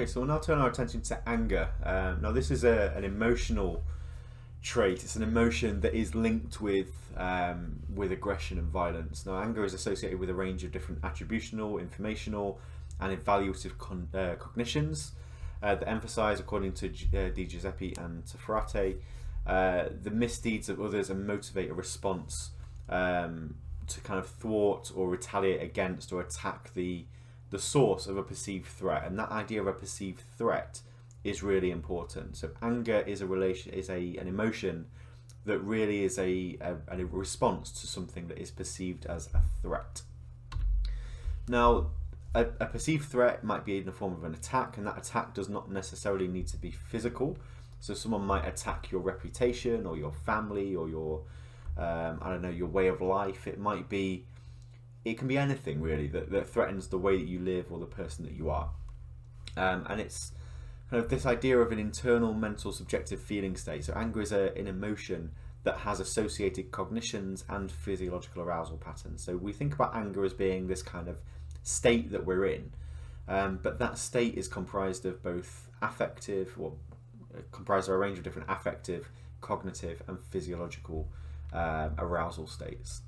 Okay, so we'll now turn our attention to anger. Now, this is an emotional trait. It's an emotion that is linked with aggression and violence. Now, anger is associated with a range of different attributional, informational, and evaluative cognitions that emphasize, according to Di Giuseppe and Taffarate, the misdeeds of others and motivate a response to kind of thwart or retaliate against or attack the source of a perceived threat. And that idea of a perceived threat is really important. So anger is an emotion that really is a response to something that is perceived as a threat. Now, a perceived threat might be in the form of an attack, and that attack does not necessarily need to be physical. So someone might attack your reputation or your family or your your way of life. It can be anything really that threatens the way that you live or the person that you are. And it's kind of this idea of an internal mental subjective feeling state. So anger is an emotion that has associated cognitions and physiological arousal patterns. So we think about anger as being this kind of state that we're in, but that state is comprised of both comprised of a range of different affective, cognitive, and physiological arousal states.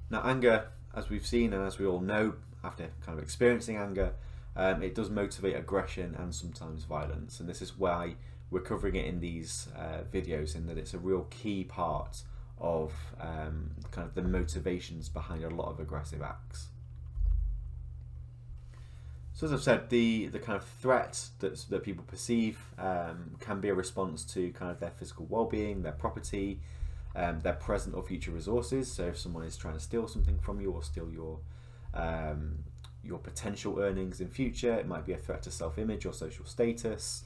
Now, anger, as we've seen and as we all know, after kind of experiencing anger, it does motivate aggression and sometimes violence, and this is why we're covering it in these videos, in that it's a real key part of kind of the motivations behind a lot of aggressive acts. So as I've said, the kind of threat that people perceive can be a response to kind of their physical well-being, their property, their present or future resources. So if someone is trying to steal something from you or steal your potential earnings in future, it might be a threat to self-image or social status.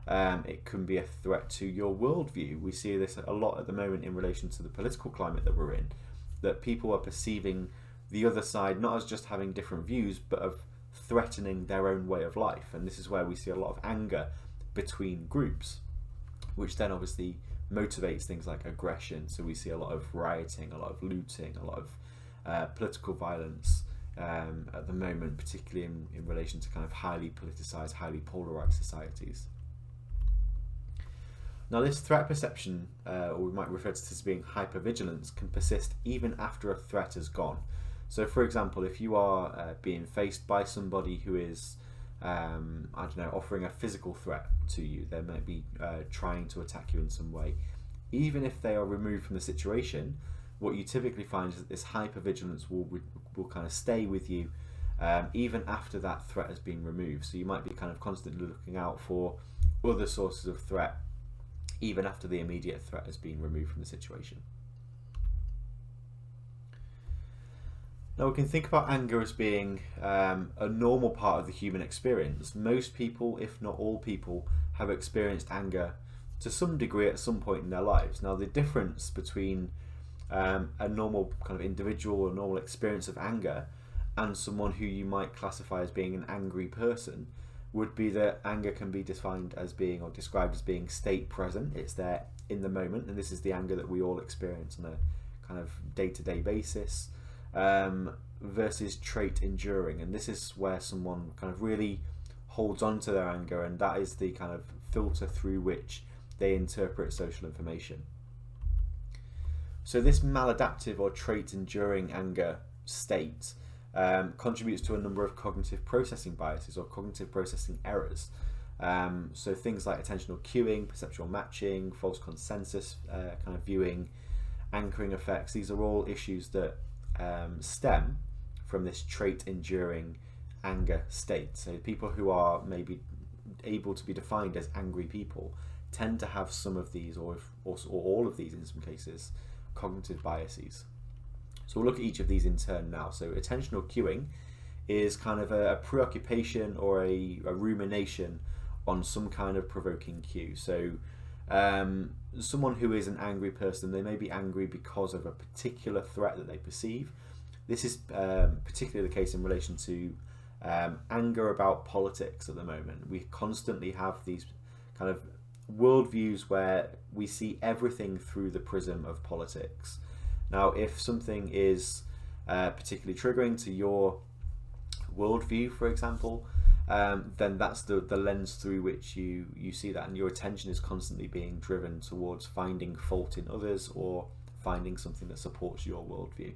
It can be a threat to your worldview. We see this a lot at the moment in relation to the political climate that we're in, that people are perceiving the other side not as just having different views, but of threatening their own way of life. And this is where we see a lot of anger between groups, which then obviously motivates things like aggression. So we see a lot of rioting, a lot of looting, a lot of political violence at the moment, particularly in relation to kind of highly politicized, highly polarized societies. Now, this threat perception, or we might refer to it as being hypervigilance, can persist even after a threat has gone. So, for example, if you are being faced by somebody who is, offering a physical threat to you, they might be trying to attack you in some way. Even if they are removed from the situation, what you typically find is that this hypervigilance will kind of stay with you even after that threat has been removed. So you might be kind of constantly looking out for other sources of threat, even after the immediate threat has been removed from the situation. Now, we can think about anger as being a normal part of the human experience. Most people, if not all people, have experienced anger to some degree at some point in their lives. Now, the difference between a normal kind of individual or normal experience of anger and someone who you might classify as being an angry person would be that anger can be defined as being, or described as being, state present. It's there in the moment, and this is the anger that we all experience on a kind of day-to-day basis, versus trait enduring. And this is where someone kind of really holds on to their anger, and that is the kind of filter through which they interpret social information. So this maladaptive or trait enduring anger state contributes to a number of cognitive processing biases or cognitive processing errors. So things like attentional cueing, perceptual matching, false consensus kind of viewing, anchoring effects, these are all issues that stem from this trait enduring anger state. So people who are maybe able to be defined as angry people tend to have some of these, or all of these in some cases, cognitive biases. So we'll look at each of these in turn now. So attentional cueing is kind of a preoccupation or a rumination on some kind of provoking cue. So someone who is an angry person, they may be angry because of a particular threat that they perceive. This is particularly the case in relation to anger about politics at the moment. We constantly have these kind of worldviews where we see everything through the prism of politics. Now, if something is particularly triggering to your worldview, for example, then that's the lens through which you see that, and your attention is constantly being driven towards finding fault in others or finding something that supports your worldview.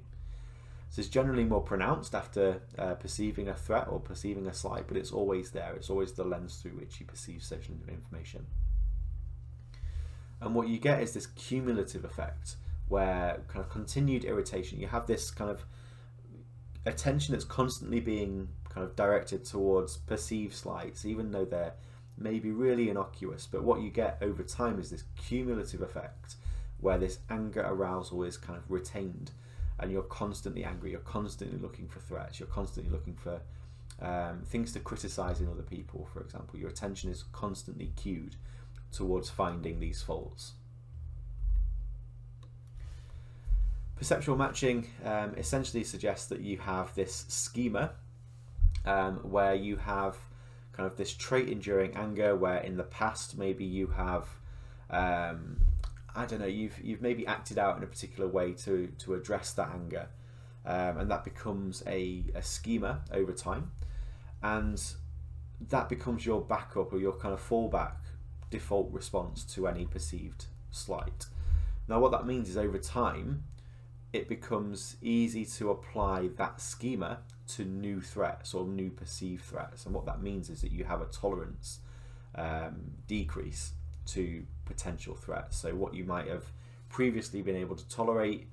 So it's generally more pronounced after perceiving a threat or perceiving a slight, but it's always there. It's always the lens through which you perceive social information. And what you get is this cumulative effect where kind of continued irritation, you have this kind of attention that's constantly being kind of directed towards perceived slights, even though they're maybe really innocuous. But what you get over time is this cumulative effect where this anger arousal is kind of retained, and you're constantly angry, you're constantly looking for threats, you're constantly looking for things to criticize in other people, for example. Your attention is constantly cued towards finding these faults. Perceptual matching essentially suggests that you have this schema where you have kind of this trait enduring anger, where in the past maybe you have I don't know, you've maybe acted out in a particular way to address that anger, and that becomes a schema over time, and that becomes your backup or your kind of fallback default response to any perceived slight. Now what that means is over time it becomes easy to apply that schema to new threats or new perceived threats, and what that means is that you have a tolerance decrease to potential threats. So what you might have previously been able to tolerate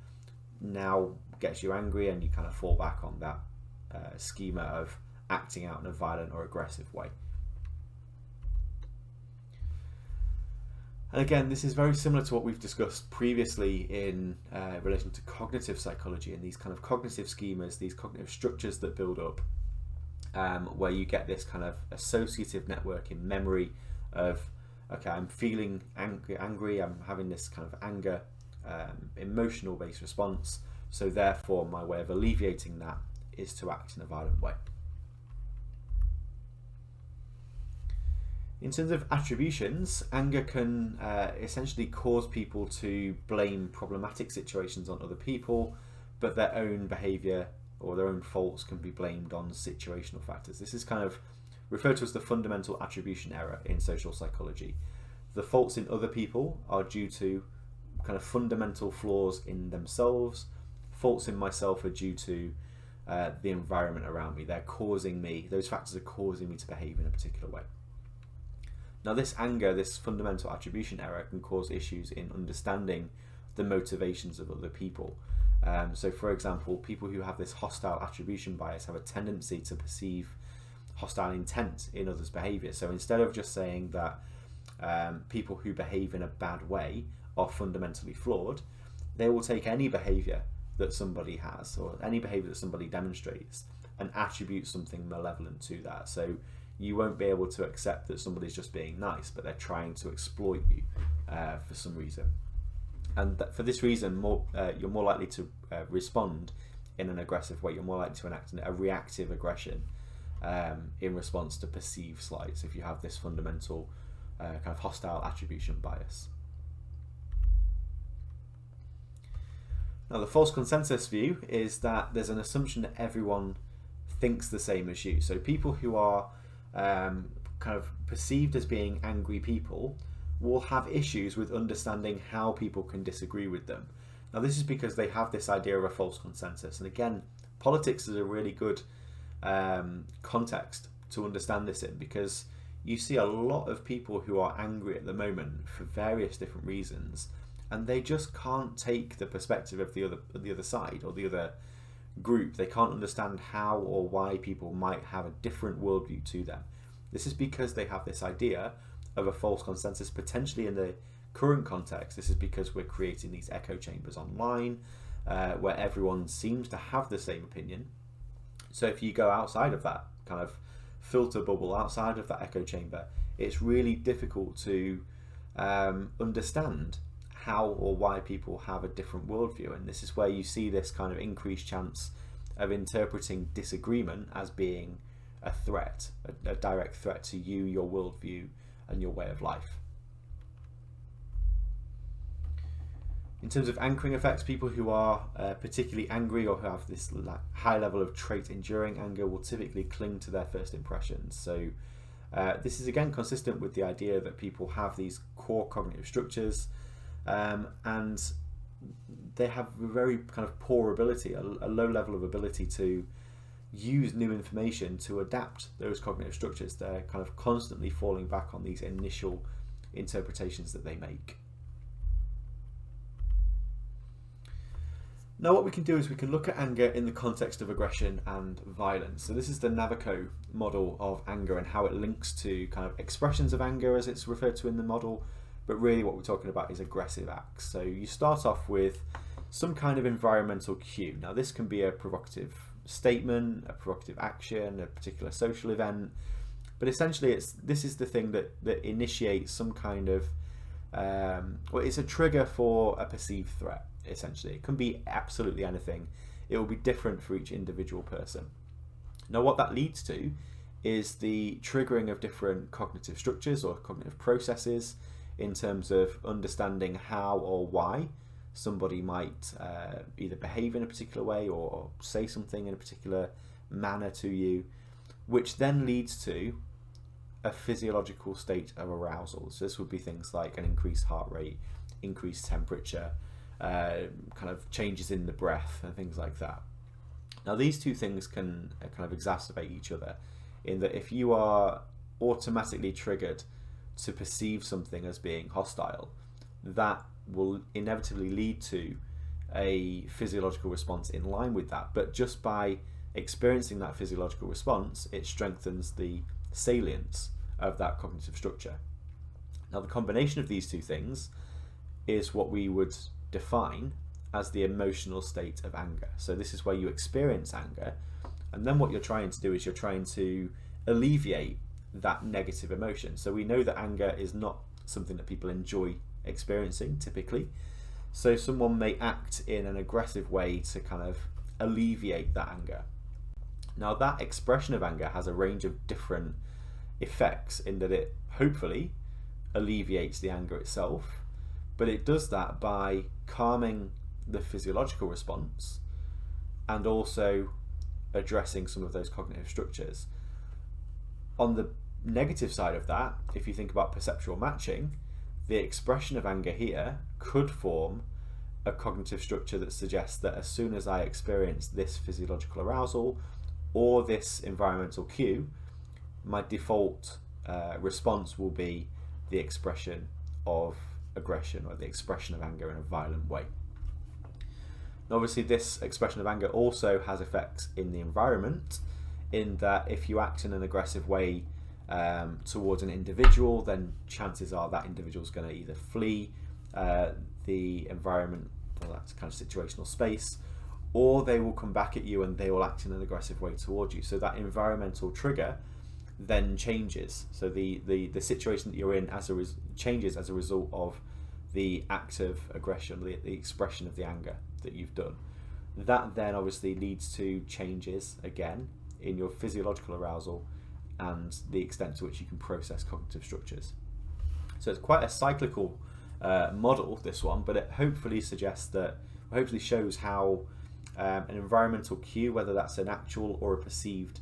now gets you angry, and you kind of fall back on that schema of acting out in a violent or aggressive way. And again, this is very similar to what we've discussed previously in relation to cognitive psychology and these kind of cognitive schemas, these cognitive structures that build up, where you get this kind of associative network in memory of, okay, I'm feeling angry, I'm having this kind of anger, emotional based response, so therefore my way of alleviating that is to act in a violent way. In terms of attributions, anger can essentially cause people to blame problematic situations on other people, but their own behaviour or their own faults can be blamed on situational factors. This is kind of referred to as the fundamental attribution error in social psychology. The faults in other people are due to kind of fundamental flaws in themselves. Faults in myself are due to the environment around me. They're causing me, those factors are causing me to behave in a particular way. Now this anger, this fundamental attribution error, can cause issues in understanding the motivations of other people. So for example, people who have this hostile attribution bias have a tendency to perceive hostile intent in others' behaviour. So instead of just saying that people who behave in a bad way are fundamentally flawed, they will take any behaviour that somebody has or any behaviour that somebody demonstrates and attribute something malevolent to that. So you won't be able to accept that somebody's just being nice, but they're trying to exploit you for some reason. And for this reason, you're more likely to respond in an aggressive way. You're more likely to enact a reactive aggression in response to perceived slights if you have this fundamental kind of hostile attribution bias. Now the false consensus view is that there's an assumption that everyone thinks the same as you. So people who are kind of perceived as being angry people will have issues with understanding how people can disagree with them. Now this is because they have this idea of a false consensus, and again, politics is a really good context to understand this in, because you see a lot of people who are angry at the moment for various different reasons, and they just can't take the perspective of the other side or the other group. They can't understand how or why people might have a different worldview to them. This is because they have this idea of a false consensus. Potentially in the current context, this is because we're creating these echo chambers online where everyone seems to have the same opinion. So if you go outside of that kind of filter bubble, outside of that echo chamber, it's really difficult to understand how or why people have a different worldview. And this is where you see this kind of increased chance of interpreting disagreement as being a threat, a direct threat to you, your worldview, and your way of life. In terms of anchoring effects, people who are particularly angry or who have this high level of trait enduring anger will typically cling to their first impressions. So this is again consistent with the idea that people have these core cognitive structures and they have a very kind of poor ability, a low level of ability to use new information to adapt those cognitive structures. They're kind of constantly falling back on these initial interpretations that they make. Now what we can do is we can look at anger in the context of aggression and violence. So this is the Navaco model of anger and how it links to kind of expressions of anger as it's referred to in the model, but really what we're talking about is aggressive acts. So you start off with some kind of environmental cue. Now this can be a provocative statement, a provocative action, a particular social event, but essentially this is the thing that initiates some kind of, well, it's a trigger for a perceived threat. Essentially, it can be absolutely anything. It will be different for each individual person. Now what that leads to is the triggering of different cognitive structures or cognitive processes in terms of understanding how or why somebody might either behave in a particular way or say something in a particular manner to you, which then leads to a physiological state of arousal. So this would be things like an increased heart rate, increased temperature, kind of changes in the breath and things like that. Now these two things can kind of exacerbate each other in that if you are automatically triggered to perceive something as being hostile, that will inevitably lead to a physiological response in line with that. But just by experiencing that physiological response, it strengthens the salience of that cognitive structure. Now the combination of these two things is what we would define as the emotional state of anger. So this is where you experience anger, and then what you're trying to do is you're trying to alleviate that negative emotion. So we know that anger is not something that people enjoy experiencing typically, so someone may act in an aggressive way to kind of alleviate that anger. Now that expression of anger has a range of different effects in that it hopefully alleviates the anger itself, but it does that by calming the physiological response and also addressing some of those cognitive structures. On the negative side of that, if you think about perceptual matching, the expression of anger here could form a cognitive structure that suggests that as soon as I experience this physiological arousal or this environmental cue, my default response will be the expression of aggression or the expression of anger in a violent way. Now, obviously this expression of anger also has effects in the environment, in that if you act in an aggressive way towards an individual, then chances are that individual is going to either flee the environment or that kind of situational space, or they will come back at you and they will act in an aggressive way towards you. So that environmental trigger then changes. So the situation that you're in changes as a result of the act of aggression, the expression of the anger that you've done. That then obviously leads to changes again in your physiological arousal and the extent to which you can process cognitive structures. So it's quite a cyclical model, this one, but it hopefully suggests that, hopefully shows how an environmental cue, whether that's an actual or a perceived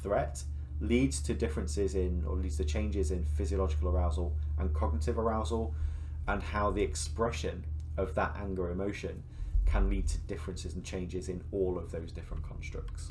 threat, leads to differences in, or leads to changes in physiological arousal and cognitive arousal, and how the expression of that anger emotion can lead to differences and changes in all of those different constructs.